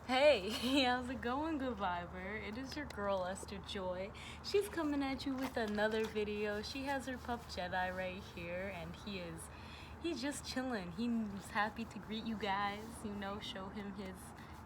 Hey, how's it going, good viber? It is your girl Esther Joy. She's coming at you with another video. She has her pup Jedi right here, and he's just chilling. He's happy to greet you guys, show him his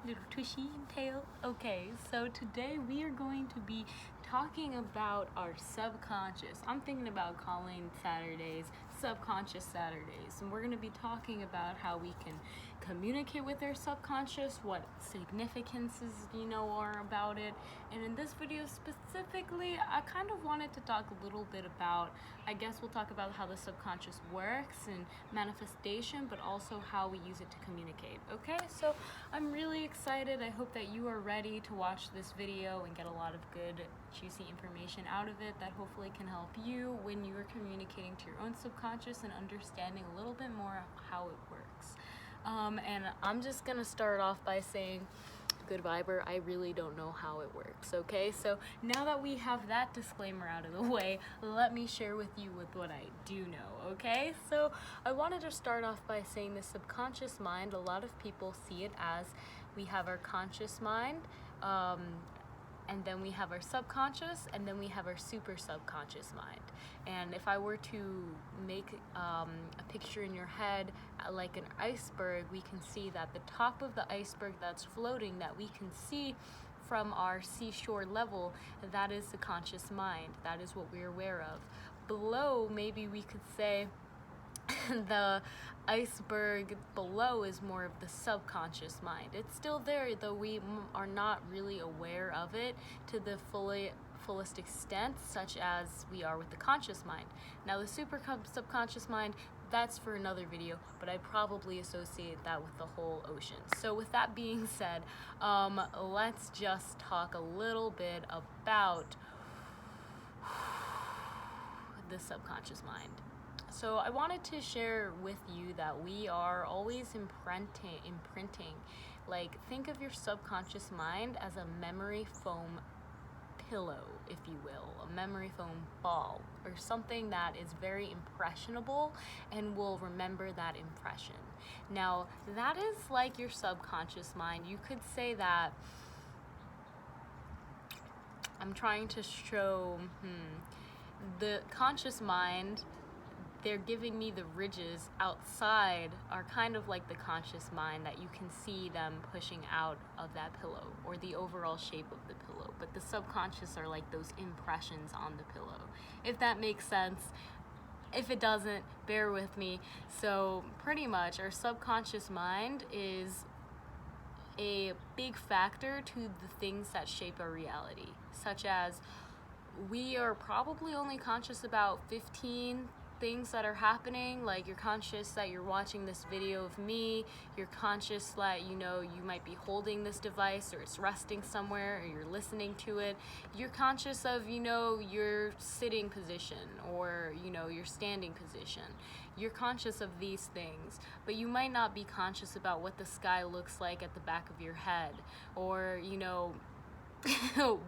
little tushy and tail. Okay, so today we are going to be talking about our subconscious. I'm thinking about calling Saturdays subconscious Saturdays, and we're going to be talking about how we can communicate with our subconscious, what significances are about it. And in this video specifically, I kind of wanted to talk a little bit about, I guess we'll talk about how the subconscious works and manifestation, but also how we use it to communicate. Okay, so I'm really excited. I hope that you are ready to watch this video and get a lot of good juicy information out of it that hopefully can help you when you are communicating to your own subconscious and understanding a little bit more how it works. And I'm just gonna start off by saying, good viber, I really don't know how it works. Okay, so now that we have that disclaimer out of the way, let me share with you with what I do know. Okay, so I wanted to start off by saying the subconscious mind, a lot of people see it as we have our conscious mind, and then we have our subconscious, and then we have our super subconscious mind. And if I were to make a picture in your head like an iceberg, we can see that the top of the iceberg that's floating, that we can see from our seashore level, that is the conscious mind. That is what we're aware of. Below, maybe we could say the iceberg below is more of the subconscious mind. It's still there, though we are not really aware of it to the fullest extent, such as we are with the conscious mind. Now the super subconscious mind, that's for another video, but I probably associate that with the whole ocean. So with that being said, let's just talk a little bit about the subconscious mind. So I wanted to share with you that we are always imprinting. Like, think of your subconscious mind as a memory foam pillow, if you will, a memory foam ball, or something that is very impressionable and will remember that impression. Now, that is like your subconscious mind. You could say that I'm trying to show the conscious mind, they're giving me the ridges outside are kind of like the conscious mind, that you can see them pushing out of that pillow, or the overall shape of the pillow. But the subconscious are like those impressions on the pillow, if that makes sense. If it doesn't, bear with me. So pretty much our subconscious mind is a big factor to the things that shape our reality, such as we are probably only conscious about 15 things that are happening. Like, you're conscious that you're watching this video of me, you're conscious that you might be holding this device, or it's resting somewhere, or you're listening to it. You're conscious of your sitting position, or your standing position. You're conscious of these things, but you might not be conscious about what the sky looks like at the back of your head, or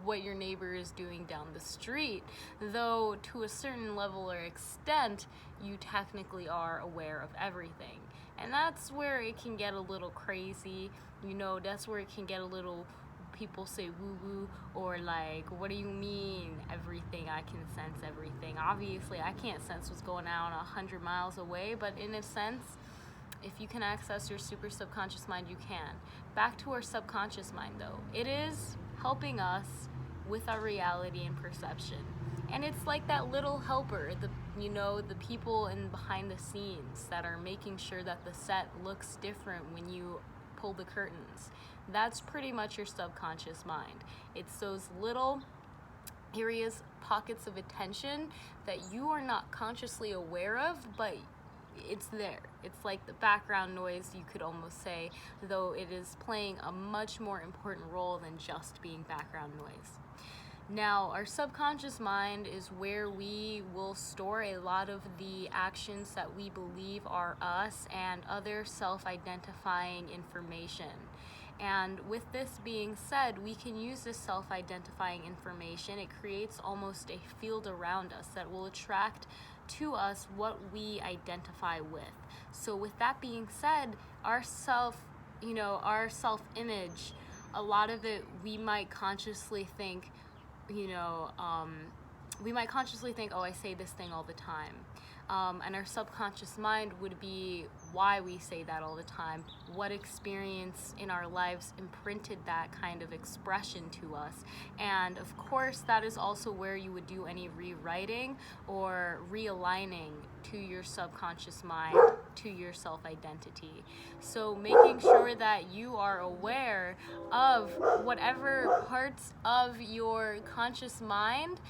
what your neighbor is doing down the street, though to a certain level or extent you technically are aware of everything. And that's where it can get a little crazy. That's where it can get a little, people say woo woo, or like, what do you mean everything? I can sense everything. Obviously I can't sense what's going on 100 miles away, but in a sense, if you can access your super subconscious mind, you can. Back to our subconscious mind, though. It is helping us with our reality and perception. And it's like that little helper, the people in behind the scenes that are making sure that the set looks different when you pull the curtains. That's pretty much your subconscious mind. It's those little areas, pockets of attention that you are not consciously aware of, but it's there. It's like the background noise, you could almost say, though it is playing a much more important role than just being background noise. Now, our subconscious mind is where we will store a lot of the actions that we believe are us and other self-identifying information. And with this being said, we can use this self-identifying information. It creates almost a field around us that will attract to us what we identify with. So with that being said, our self-image, a lot of it we might consciously think, you know, we might consciously think, oh, I say this thing all the time. And our subconscious mind would be why we say that all the time. What experience in our lives imprinted that kind of expression to us? And of course, that is also where you would do any rewriting or realigning to your subconscious mind, to your self-identity. So making sure that you are aware of whatever parts of your conscious mind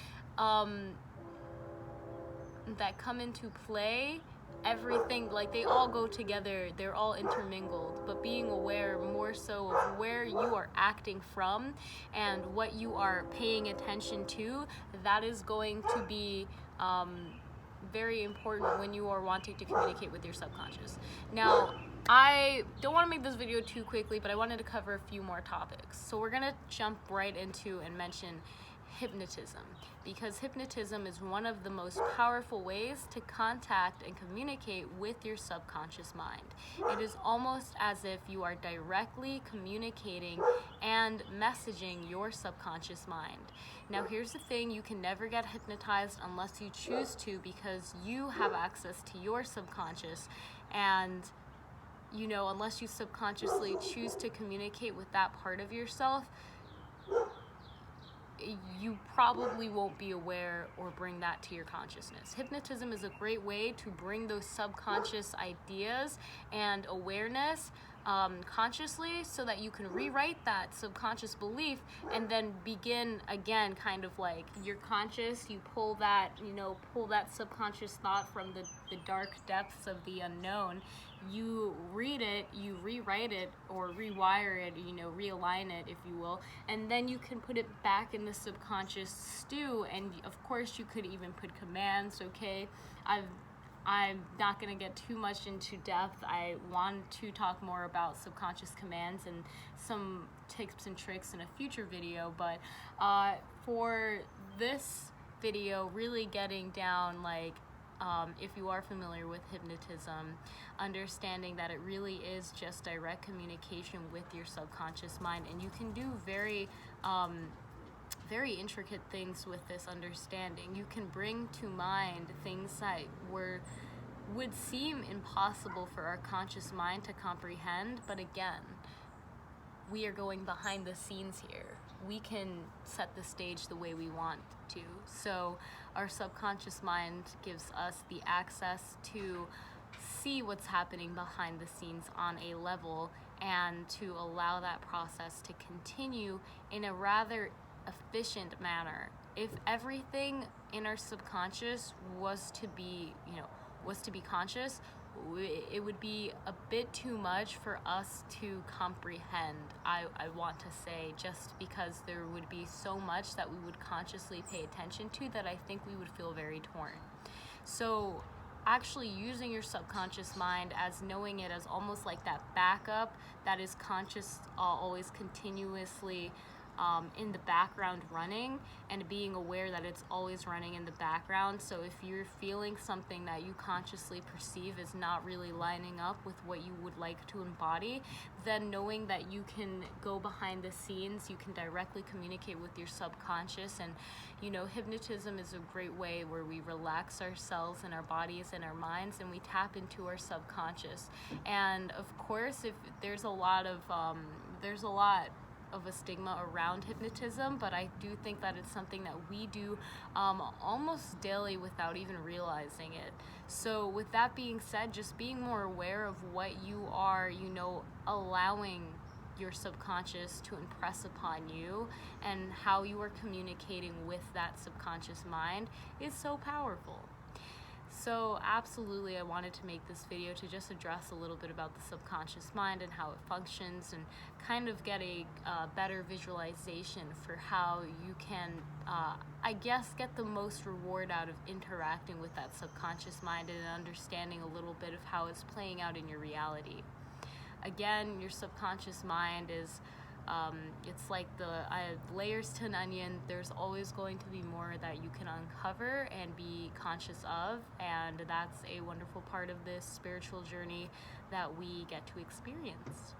that come into play, everything, like they all go together, they're all intermingled, but being aware more so of where you are acting from and what you are paying attention to, that is going to be very important when you are wanting to communicate with your subconscious. Now, I don't want to make this video too quickly, but I wanted to cover a few more topics. So we're gonna jump right into and mention hypnotism, because hypnotism is one of the most powerful ways to contact and communicate with your subconscious mind. It is almost as if you are directly communicating and messaging your subconscious mind. Now here's the thing, you can never get hypnotized unless you choose to, because you have access to your subconscious, and you know, unless you subconsciously choose to communicate with that part of yourself, you probably won't be aware or bring that to your consciousness. Hypnotism is a great way to bring those subconscious ideas and awareness consciously, so that you can rewrite that subconscious belief and then begin again, kind of like your conscious, you pull that, you know, pull that subconscious thought from the dark depths of the unknown. You read it, you rewrite it or rewire it, you know, realign it, if you will, and then you can put it back in the subconscious stew. And of course you could even put commands. Okay, I'm not going to get too much into depth. I want to talk more about subconscious commands and some tips and tricks in a future video, but for this video, really getting down, like, if you are familiar with hypnotism, understanding that it really is just direct communication with your subconscious mind, and you can do very very intricate things with this understanding. You can bring to mind things that would seem impossible for our conscious mind to comprehend, but again, we are going behind the scenes here. We can set the stage the way we want to. So our subconscious mind gives us the access to see what's happening behind the scenes on a level, and to allow that process to continue in a rather efficient manner. If everything in our subconscious was to be, you know, was to be conscious, it would be a bit too much for us to comprehend, I want to say, just because there would be so much that we would consciously pay attention to that I think we would feel very torn. So actually using your subconscious mind, as knowing it as almost like that backup that is conscious, always continuously in the background running, and being aware that it's always running in the background. So if you're feeling something that you consciously perceive is not really lining up with what you would like to embody, then knowing that you can go behind the scenes, you can directly communicate with your subconscious. And you know, hypnotism is a great way where we relax ourselves and our bodies and our minds, and we tap into our subconscious. And of course, if there's a lot of a stigma around hypnotism, but I do think that it's something that we do almost daily without even realizing it. So with that being said, just being more aware of what you are, you know, allowing your subconscious to impress upon you, and how you are communicating with that subconscious mind is so powerful. So absolutely, I wanted to make this video to just address a little bit about the subconscious mind and how it functions, and kind of get a better visualization for how you can, I guess, get the most reward out of interacting with that subconscious mind, and understanding a little bit of how it's playing out in your reality. Again, your subconscious mind is it's like the layers to an onion. There's always going to be more that you can uncover and be conscious of, and that's a wonderful part of this spiritual journey that we get to experience.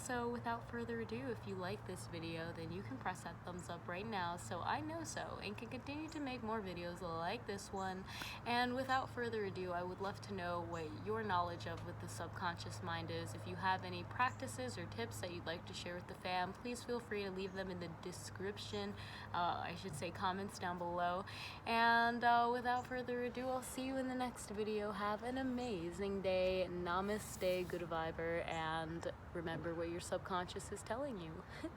so without further ado, if you like this video, then you can press that thumbs up right now so I know so and can continue to make more videos like this one. And without further ado, I would love to know what your knowledge of with the subconscious mind is. If you have any practices or tips that you'd like to share with the fam, please feel free to leave them in the description, I should say comments down below. And without further ado, I'll see you in the next video. Have an amazing day. Namaste, good viber, and remember what your subconscious is telling you.